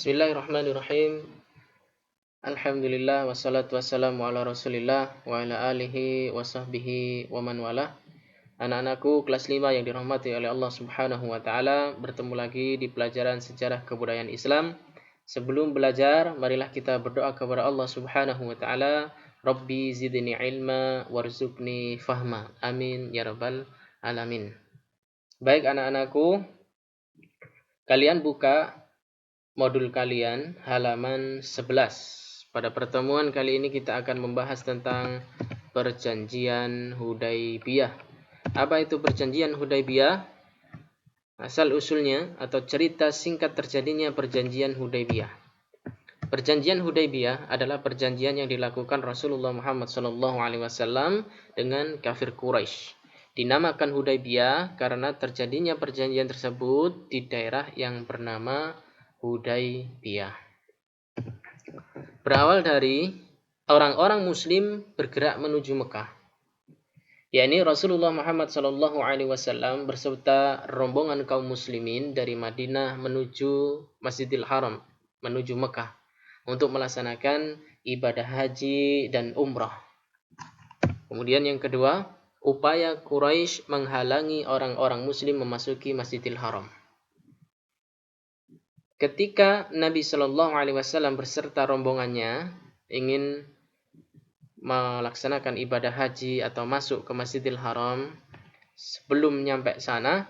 Bismillahirrahmanirrahim. Alhamdulillah wassalatu wassalamu ala Rasulillah wa ala alihi wa sahbihi wa man wala. Anak-anakku kelas 5 yang dirahmati oleh Allah Subhanahu wa taala, bertemu lagi di pelajaran sejarah kebudayaan Islam. Sebelum belajar, marilah kita berdoa kepada Allah Subhanahu wa taala, Rabbi zidni ilma warzuqni fahma. Amin ya rabbal alamin. Baik anak-anakku, kalian buka modul kalian halaman 11. Pada pertemuan kali ini kita akan membahas tentang perjanjian Hudaybiyah. Apa itu perjanjian Hudaybiyah? Asal usulnya atau cerita singkat terjadinya perjanjian Hudaybiyah. Perjanjian Hudaybiyah adalah perjanjian yang dilakukan Rasulullah Muhammad SAW dengan kafir Quraisy. Dinamakan Hudaybiyah karena terjadinya perjanjian tersebut di daerah yang bernama Hudaybiyah. Berawal dari orang-orang Muslim bergerak menuju Mekah, yakni Rasulullah Muhammad SAW berserta rombongan kaum Muslimin dari Madinah menuju Masjidil Haram, menuju Mekah untuk melaksanakan ibadah haji dan umrah. Kemudian yang kedua, upaya Quraisy menghalangi orang-orang Muslim memasuki Masjidil Haram. Ketika Nabi Shallallahu Alaihi Wasallam berserta rombongannya ingin melaksanakan ibadah haji atau masuk ke Masjidil Haram, sebelum nyampe sana,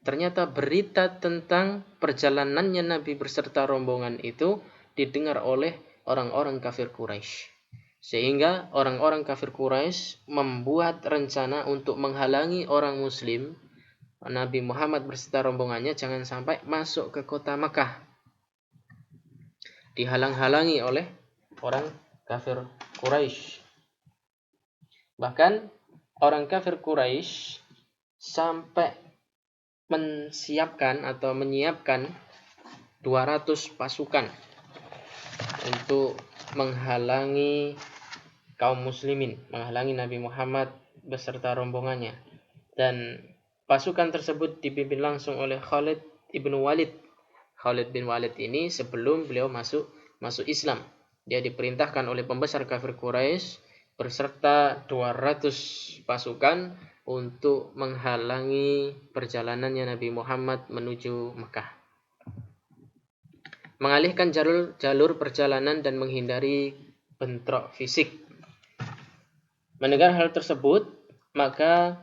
ternyata berita tentang perjalanannya Nabi berserta rombongan itu didengar oleh orang-orang kafir Quraisy. Sehingga orang-orang kafir Quraisy membuat rencana untuk menghalangi orang Muslim, Nabi Muhammad berserta rombongannya jangan sampai masuk ke kota Makkah. Dihalang-halangi oleh orang kafir Quraisy. Bahkan orang kafir Quraisy sampai menyiapkan 200 pasukan untuk menghalangi kaum muslimin, menghalangi Nabi Muhammad beserta rombongannya. Dan pasukan tersebut dipimpin langsung oleh Khalid ibn Walid. Khalid bin Walid ini sebelum beliau masuk Islam, dia diperintahkan oleh pembesar kafir Quraisy berserta 200 pasukan untuk menghalangi perjalanannya Nabi Muhammad menuju Mekah, mengalihkan jalur perjalanan dan menghindari bentrok fisik. Mendengar hal tersebut, maka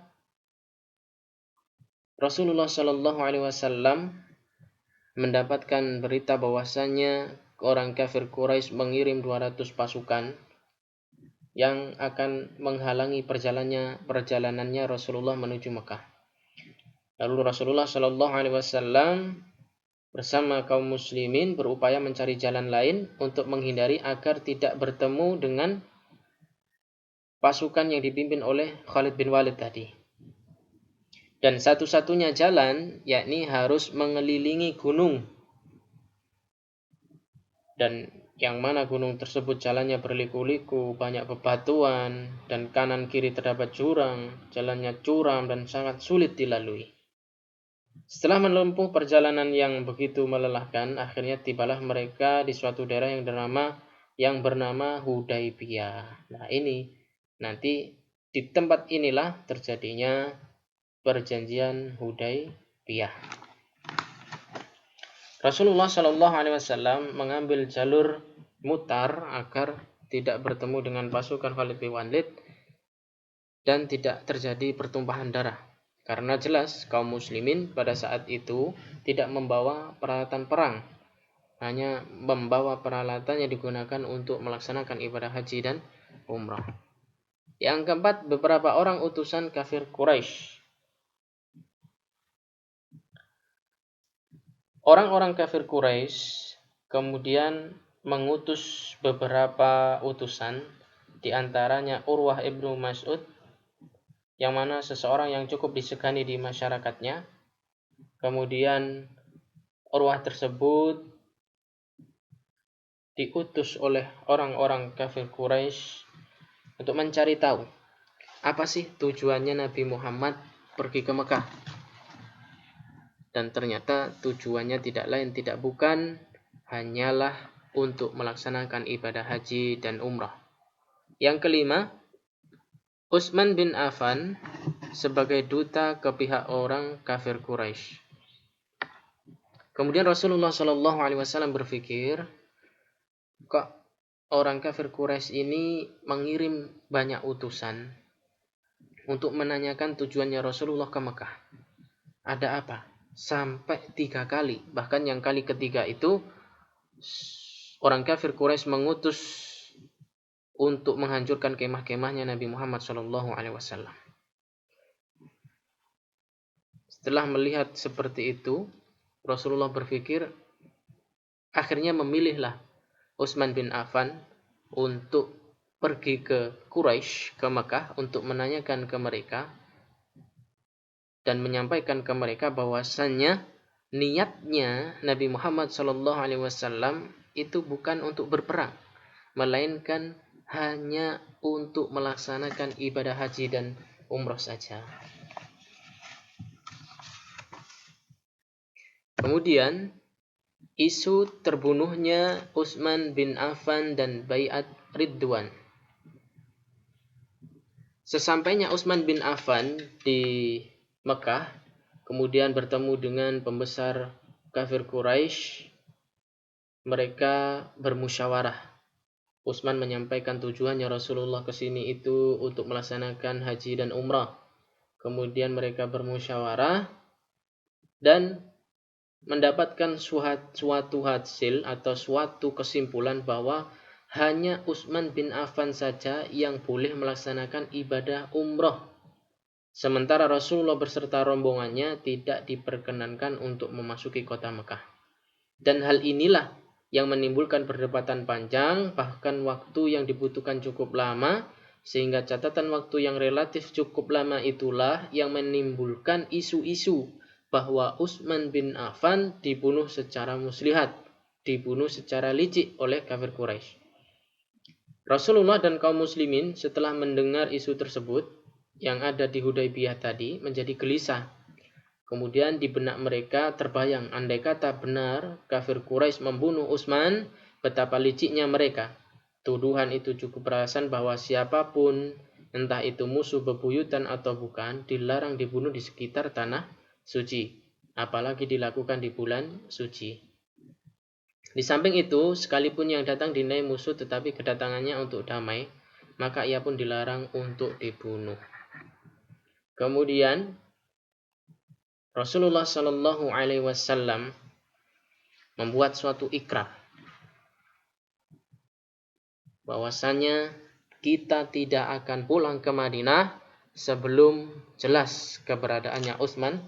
Rasulullah Shallallahu Alaihi Wasallam mendapatkan berita bahwasannya orang kafir Quraisy mengirim 200 pasukan yang akan menghalangi perjalanannya Rasulullah menuju Mekah. Lalu Rasulullah Shallallahu Alaihi Wasallam bersama kaum muslimin berupaya mencari jalan lain untuk menghindari agar tidak bertemu dengan pasukan yang dipimpin oleh Khalid bin Walid tadi. Dan satu-satunya jalan yakni harus mengelilingi gunung. Dan yang mana gunung tersebut jalannya berliku-liku, banyak bebatuan, dan kanan kiri terdapat jurang, jalannya curam dan sangat sulit dilalui. Setelah menempuh perjalanan yang begitu melelahkan, akhirnya tibalah mereka di suatu daerah yang bernama Hudaybiyah. Nah ini, nanti di tempat inilah terjadinya perjanjian Hudaybiyah. Rasulullah Shallallahu Alaihi Wasallam mengambil jalur mutar agar tidak bertemu dengan pasukan Khalid bin Walid dan tidak terjadi pertumpahan darah. Karena jelas kaum muslimin pada saat itu tidak membawa peralatan perang, hanya membawa peralatan yang digunakan untuk melaksanakan ibadah haji dan umrah. Yang keempat, beberapa orang utusan kafir Quraisy. Orang-orang kafir Quraisy kemudian mengutus beberapa utusan, di antaranya Urwah ibnu Mas'ud, yang mana seseorang yang cukup disegani di masyarakatnya. Kemudian Urwah tersebut diutus oleh orang-orang kafir Quraisy untuk mencari tahu apa sih tujuannya Nabi Muhammad pergi ke Mekah. Dan ternyata tujuannya tidak lain tidak bukan hanyalah untuk melaksanakan ibadah haji dan umrah. Yang kelima, Utsman bin Affan sebagai duta ke pihak orang kafir Quraisy. Kemudian Rasulullah Shallallahu Alaihi Wasallam berpikir, kok orang kafir Quraisy ini mengirim banyak utusan untuk menanyakan tujuannya Rasulullah ke Mekah. Ada apa? Sampai 3 kali. Bahkan yang kali ketiga itu orang kafir Quraisy mengutus untuk menghancurkan kemah-kemahnya Nabi Muhammad SAW. Setelah melihat seperti itu, Rasulullah berpikir, akhirnya memilihlah Utsman bin Affan untuk pergi ke Quraisy, ke Mekah, untuk menanyakan ke mereka dan menyampaikan ke mereka bahwasannya niatnya Nabi Muhammad SAW itu bukan untuk berperang, melainkan hanya untuk melaksanakan ibadah haji dan umrah saja. Kemudian isu terbunuhnya Utsman bin Affan dan Baiat Ridwan. Sesampainya Utsman bin Affan di Mekah, kemudian bertemu dengan pembesar kafir Quraisy, mereka bermusyawarah. Utsman menyampaikan tujuannya Rasulullah ke sini itu untuk melaksanakan haji dan umrah. Kemudian mereka bermusyawarah dan mendapatkan suatu hasil atau suatu kesimpulan bahwa hanya Utsman bin Affan saja yang boleh melaksanakan ibadah umrah. Sementara Rasulullah beserta rombongannya tidak diperkenankan untuk memasuki kota Mekah. Dan hal inilah yang menimbulkan perdebatan panjang, bahkan waktu yang dibutuhkan cukup lama, sehingga catatan waktu yang relatif cukup lama itulah yang menimbulkan isu-isu bahwa Utsman bin Affan dibunuh secara muslihat, dibunuh secara licik oleh kafir Quraisy. Rasulullah dan kaum muslimin setelah mendengar isu tersebut yang ada di Hudaybiyah tadi menjadi gelisah. Kemudian di benak mereka terbayang, andai kata benar kafir Quraisy membunuh Utsman, betapa liciknya mereka. Tuduhan itu cukup beralasan bahwa siapapun, entah itu musuh bebuyutan atau bukan, dilarang dibunuh di sekitar tanah suci, apalagi dilakukan di bulan suci. Di samping itu, sekalipun yang datang dinilai musuh tetapi kedatangannya untuk damai, maka ia pun dilarang untuk dibunuh. Kemudian Rasulullah Shallallahu Alaihi Wasallam membuat suatu ikrar bahwasanya kita tidak akan pulang ke Madinah sebelum jelas keberadaannya Utsman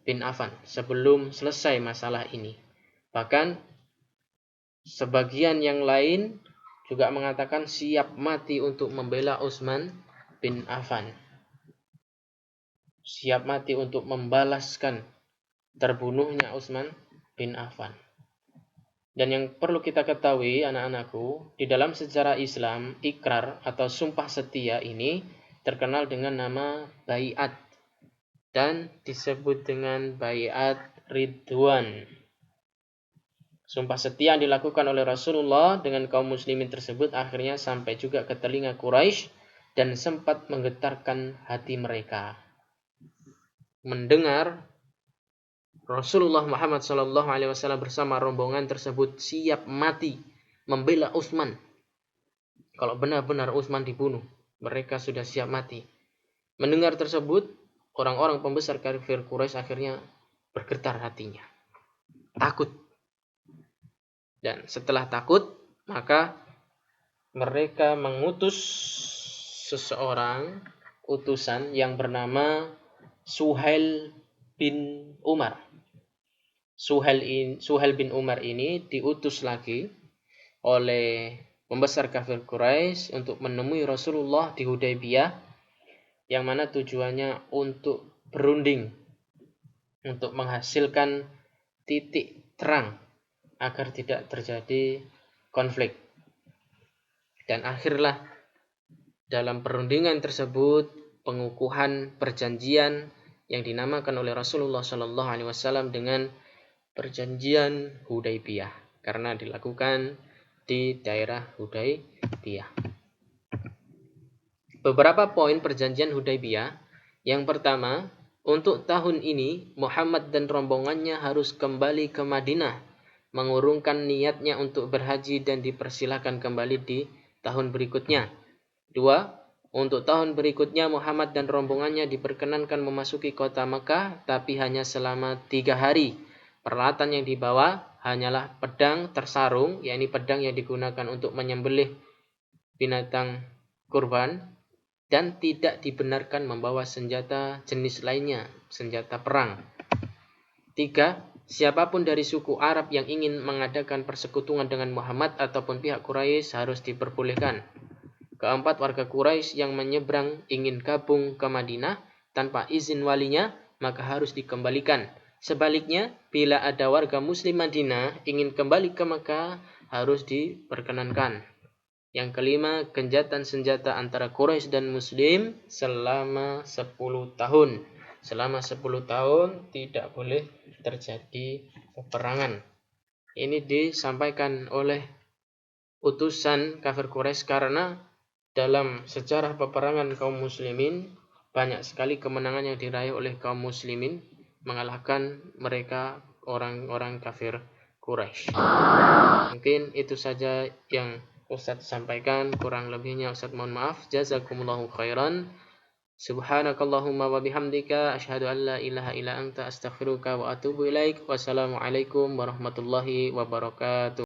bin Affan, sebelum selesai masalah ini. Bahkan sebagian yang lain juga mengatakan siap mati untuk membela Utsman bin Affan, siap mati untuk membalaskan terbunuhnya Utsman bin Affan. Dan yang perlu kita ketahui anak-anakku, di dalam sejarah Islam, ikrar atau sumpah setia ini terkenal dengan nama baiat dan disebut dengan baiat Ridwan. Sumpah setia yang dilakukan oleh Rasulullah dengan kaum muslimin tersebut akhirnya sampai juga ke telinga Quraisy dan sempat menggetarkan hati mereka. Mendengar Rasulullah Muhammad SAW bersama rombongan tersebut siap mati membela Utsman. Kalau benar-benar Utsman dibunuh, mereka sudah siap mati. Mendengar tersebut, orang-orang pembesar kafir Quraisy akhirnya bergetar hatinya, takut. Dan setelah takut, maka mereka mengutus seseorang utusan yang bernama Suhail bin Umar. Suhail bin Umar ini diutus lagi oleh pembesar kafir Quraisy untuk menemui Rasulullah di Hudaybiyah, yang mana tujuannya untuk berunding, untuk menghasilkan titik terang agar tidak terjadi konflik. Dan akhirlah dalam perundingan tersebut pengukuhan perjanjian yang dinamakan oleh Rasulullah SAW dengan Perjanjian Hudaybiyah. karena dilakukan di daerah Hudaybiyah. Beberapa poin perjanjian Hudaybiyah. Yang pertama, untuk tahun ini Muhammad dan rombongannya harus kembali ke Madinah, mengurungkan niatnya untuk berhaji dan dipersilahkan kembali di tahun berikutnya. 2. Untuk tahun berikutnya Muhammad dan rombongannya diperkenankan memasuki kota Mekah, tapi hanya selama 3 hari. Peralatan yang dibawa hanyalah pedang tersarung, yakni pedang yang digunakan untuk menyembelih binatang kurban, dan tidak dibenarkan membawa senjata jenis lainnya, senjata perang. 3. Siapapun dari suku Arab yang ingin mengadakan persekutuan dengan Muhammad ataupun pihak Quraisy harus diperbolehkan. 4. Warga Quraisy yang menyeberang ingin gabung ke Madinah tanpa izin walinya, maka harus dikembalikan. Sebaliknya, bila ada warga Muslim Madinah ingin kembali ke Mekah, harus diperkenankan. Yang kelima, genjatan senjata antara Quraisy dan Muslim selama 10 tahun. Selama 10 tahun tidak boleh terjadi peperangan. Ini disampaikan oleh utusan kafir Quraisy karena dalam sejarah peperangan kaum muslimin banyak sekali kemenangan yang diraih oleh kaum muslimin mengalahkan mereka orang-orang kafir Quraisy. Mungkin itu saja yang Ustadz sampaikan, kurang lebihnya Ustadz mohon maaf. Jazakumullahu khairan. Subhanakallahumma wa bihamdika asyhadu an la ilaha illa anta astaghfiruka wa atubu ilaik. Wassalamualaikum warahmatullahi wabarakatuh.